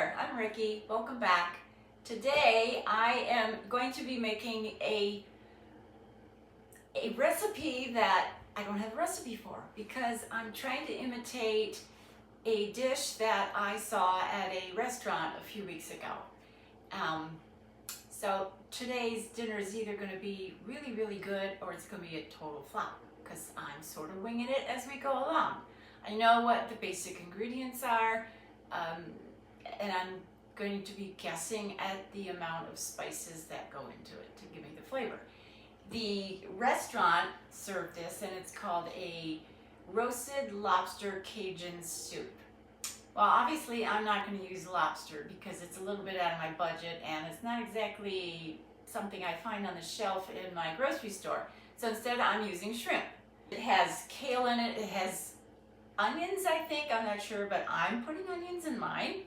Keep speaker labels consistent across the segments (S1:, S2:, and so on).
S1: there, I'm Ricky. Welcome back. Today I am going to be making a recipe that I don't have a recipe for because I'm trying to imitate a dish that I saw at a restaurant a few weeks ago. So today's dinner is either going to be really, really good or it's going to be a total flop because I'm sort of winging it as we go along. I know what the basic ingredients are, and I'm going to be guessing at the amount of spices that go into it to give me the flavor. The restaurant served this and it's called a roasted lobster Cajun soup. Well, obviously I'm not going to use lobster because it's a little bit out of my budget and it's not exactly something I find on the shelf in my grocery store. So instead I'm using shrimp. It has kale in it, it has onions, I think, I'm not sure, but I'm putting onions in mine.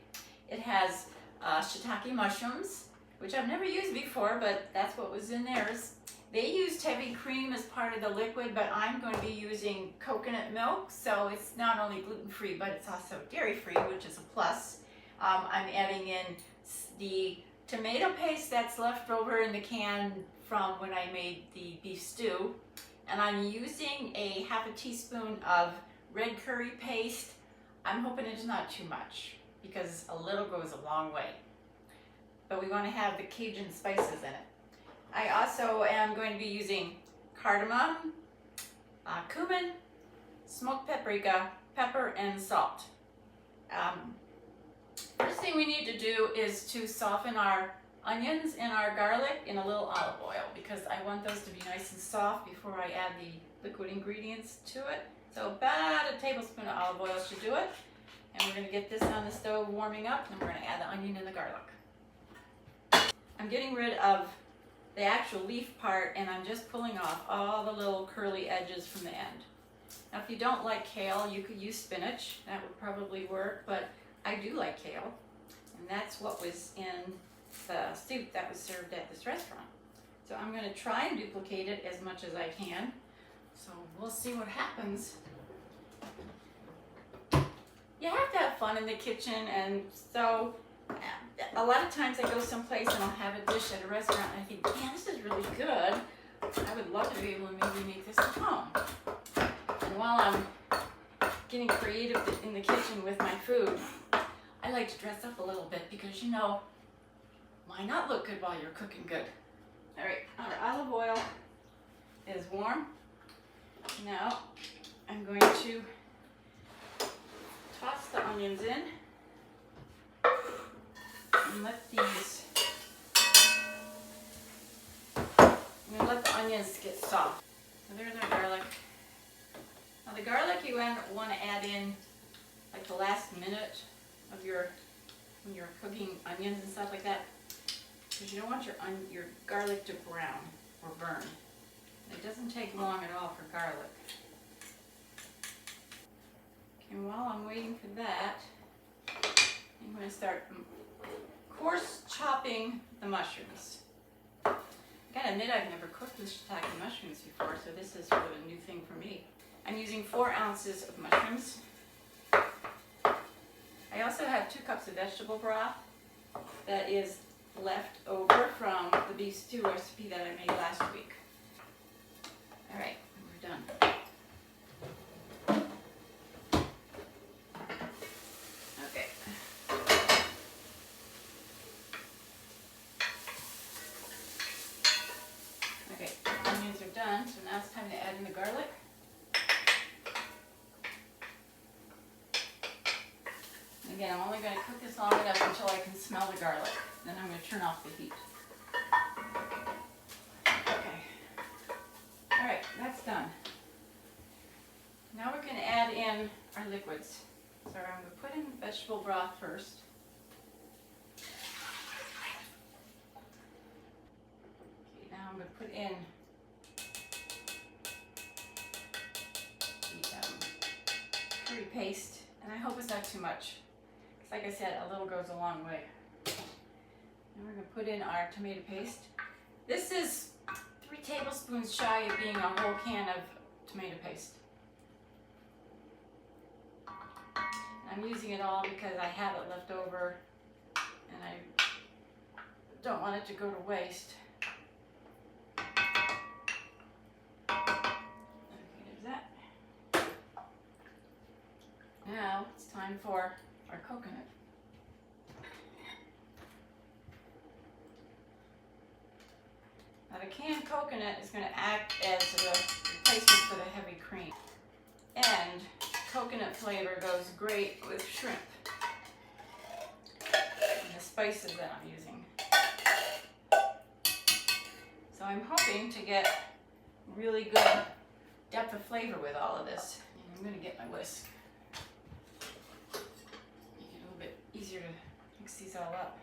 S1: It has shiitake mushrooms, which I've never used before, but that's what was in theirs. They used heavy cream as part of the liquid, but I'm going to be using coconut milk, so it's not only gluten-free, but it's also dairy-free, which is a plus. I'm adding in the tomato paste that's left over in the can from when I made the beef stew, and I'm using a half a teaspoon of red curry paste. I'm hoping it's not too much because a little goes a long way. But we want to have the Cajun spices in it. I also am going to be using cardamom, cumin, smoked paprika, pepper, and salt. First thing we need to do is to soften our onions and our garlic in a little olive oil because I want those to be nice and soft before I add the liquid ingredients to it. So about a tablespoon of olive oil should do it. And we're going to get this on the stove warming up, and we're going to add the onion and the garlic. I'm getting rid of the actual leaf part, and I'm just pulling off all the little curly edges from the end. Now, if you don't like kale, you could use spinach. That would probably work, but I do like kale, and that's what was in the soup that was served at this restaurant. So I'm going to try and duplicate it as much as I can. So we'll see what happens. You have to have fun in the kitchen, and so a lot of times I go someplace and I'll have a dish at a restaurant and I think, man, this is really good. I would love to be able to maybe make this at home. And while I'm getting creative in the kitchen with my food, I like to dress up a little bit because, you know, why not look good while you're cooking good? All right, our olive oil is warm. Now I'm going to toss the onions in and let the onions get soft. So there's our garlic. Now the garlic you want to add in like the last minute of when you're cooking onions and stuff like that, because you don't want your garlic to brown or burn. It doesn't take long at all for garlic. And while I'm waiting for that, I'm going to start coarse chopping the mushrooms. I gotta admit, I've never cooked with shiitake mushrooms before, so this is sort of a new thing for me. I'm using 4 ounces of mushrooms. I also have 2 cups of vegetable broth that is left over from the beef stew recipe that I made last week. All right, we're done. Okay. Okay, the onions are done, so now it's time to add in the garlic. And again, I'm only going to cook this long enough until I can smell the garlic. Then I'm going to turn off the heat. Alright, that's done. Now we're going to add in our liquids. So I'm going to put in vegetable broth first. Okay, now I'm going to put in the curry paste, and I hope it's not too much. Because like I said, a little goes a long way. And we're going to put in our tomato paste. This is 3 tablespoons shy of being a whole can of tomato paste. I'm using it all because I have it left over I don't want it to go to waste. Okay, there's that. Now it's time for our coconut. Now the canned coconut is going to act as a replacement for the heavy cream. And coconut flavor goes great with shrimp and the spices that I'm using. So I'm hoping to get really good depth of flavor with all of this. And I'm going to get my whisk. Make it a little bit easier to mix these all up.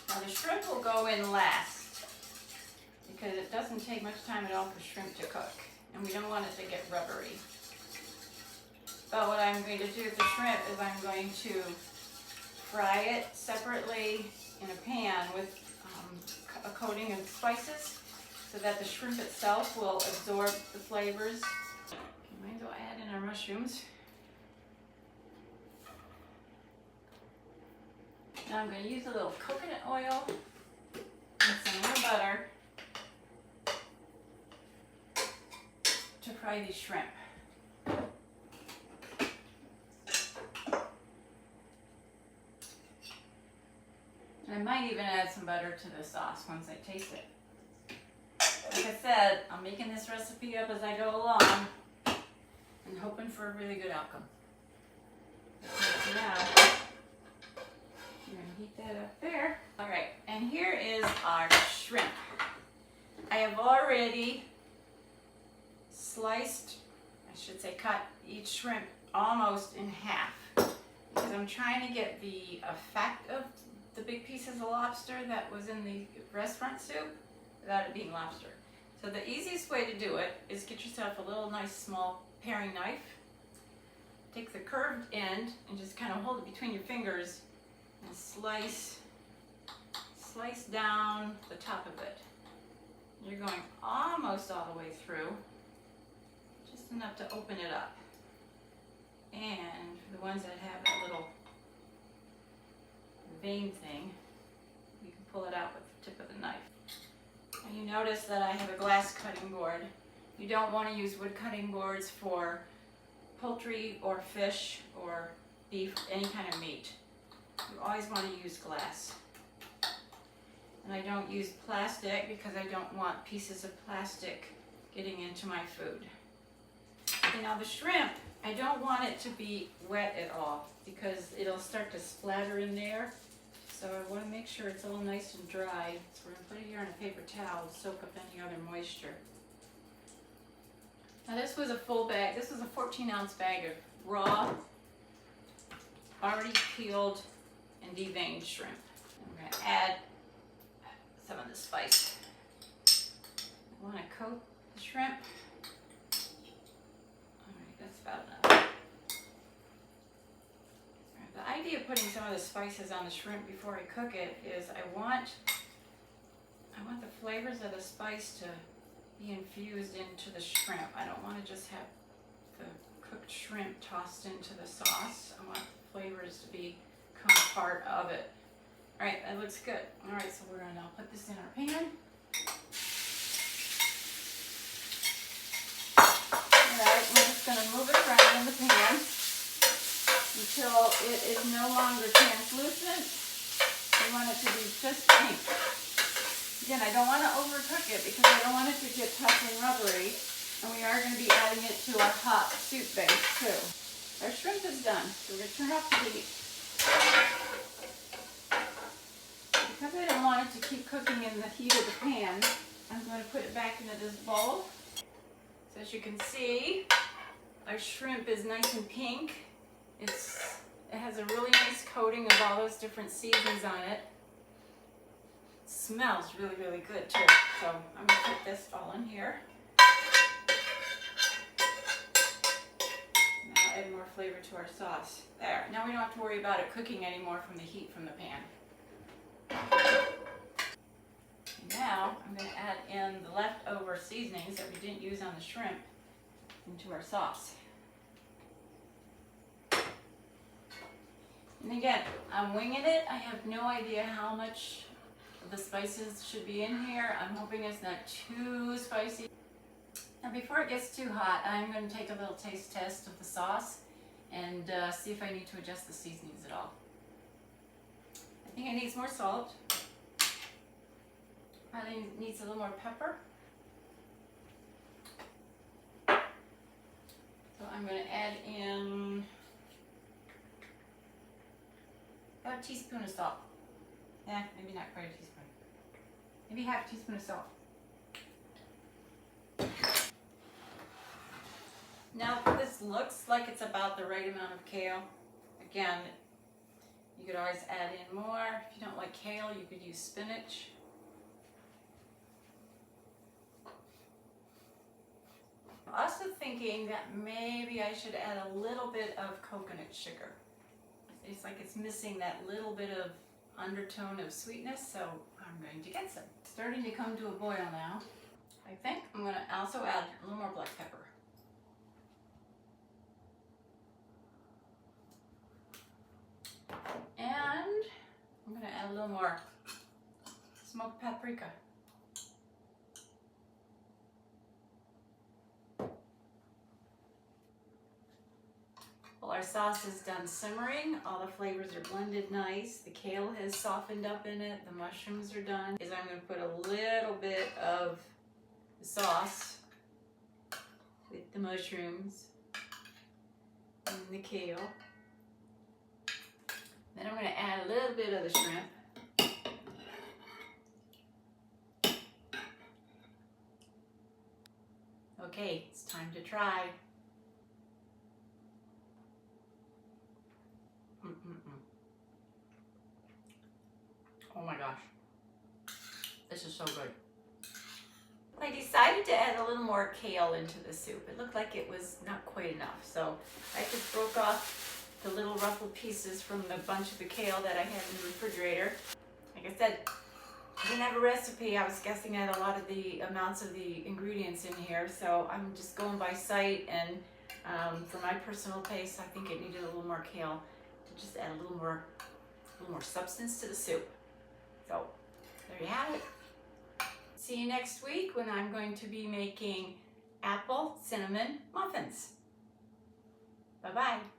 S1: Now the shrimp will go in last because it doesn't take much time at all for shrimp to cook, and we don't want it to get rubbery. But what I'm going to do with the shrimp is I'm going to fry it separately in a pan with a coating of spices so that the shrimp itself will absorb the flavors. Might as well add in our mushrooms. Now I'm going to use a little coconut oil and some more butter to fry these shrimp. And I might even add some butter to the sauce once I taste it. Like I said, I'm making this recipe up as I go along and hoping for a really good outcome. So now, I'm going to heat that up there. All right, and here is our shrimp. I have already sliced, I should say cut each shrimp almost in half because I'm trying to get the effect of the big pieces of lobster that was in the restaurant soup without it being lobster. So the easiest way to do it is get yourself a little nice small paring knife. Take the curved end and just kind of hold it between your fingers and slice down the top of it. You're going almost all the way through, just enough to open it up. And for the ones that have that little vein thing, you can pull it out with the tip of the knife. And you notice that I have a glass cutting board. You don't want to use wood cutting boards for poultry or fish or beef, any kind of meat. You always want to use glass. And I don't use plastic because I don't want pieces of plastic getting into my food. Okay, now the shrimp, I don't want it to be wet at all because it'll start to splatter in there. So I want to make sure it's all nice and dry. So we're going to put it here on a paper towel to soak up any other moisture. Now this was a full bag. This was a 14-ounce bag of raw, already peeled and deveined shrimp. I'm going to add some of the spice. I want to coat the shrimp. Alright, that's about enough. Right, the idea of putting some of the spices on the shrimp before I cook it is I want the flavors of the spice to be infused into the shrimp. I don't want to just have the cooked shrimp tossed into the sauce. I want the flavors to become part of it. All right, that looks good. All right, so we're going to now put this in our pan. All right, we're just going to move it around in the pan until it is no longer translucent. We want it to be just pink. Again, I don't want to overcook it because I don't want it to get tough and rubbery. And we are going to be adding it to our hot soup base too. Our shrimp is done, so we're going to turn off the heat. Because I don't want it to keep cooking in the heat of the pan, I'm going to put it back into this bowl. So as you can see, our shrimp is nice and pink. It has a really nice coating of all those different seasons on it. It smells really, really good too. So I'm going to put this all in here. Now add more flavor to our sauce. There. Now we don't have to worry about it cooking anymore from the heat from the pan. Now I'm going to add in the leftover seasonings that we didn't use on the shrimp into our sauce. And again, I'm winging it. I have no idea how much of the spices should be in here. I'm hoping it's not too spicy. Now before it gets too hot, I'm going to take a little taste test of the sauce and see if I need to adjust the seasonings at all. I think it needs more salt. I think it needs a little more pepper. So I'm going to add in about a teaspoon of salt. Yeah, maybe not quite a teaspoon. Maybe half a teaspoon of salt. Now this looks like it's about the right amount of kale. Again, you could always add in more. If you don't like kale, you could use spinach. I'm also thinking that maybe I should add a little bit of coconut sugar. It's like it's missing that little bit of undertone of sweetness, so I'm going to get some. It's starting to come to a boil now. I think I'm going to also add a little more black pepper. And I'm going to add a little more smoked paprika. Well, our sauce is done simmering. All the flavors are blended nice. The kale has softened up in it. The mushrooms are done. I'm going to put a little bit of the sauce with the mushrooms and the kale. Then I'm going to add a little bit of the shrimp. Okay, it's time to try. Oh my gosh, this is so good. I decided to add a little more kale into the soup. It looked like it was not quite enough, so I just broke off the little ruffled pieces from the bunch of the kale that I had in the refrigerator. Like I said, I didn't have a recipe. I was guessing at a lot of the amounts of the ingredients in here, so I'm just going by sight, and for my personal taste, I think it needed a little more kale to just add a little more substance to the soup. So there you have it. See you next week when I'm going to be making apple cinnamon muffins. Bye-bye.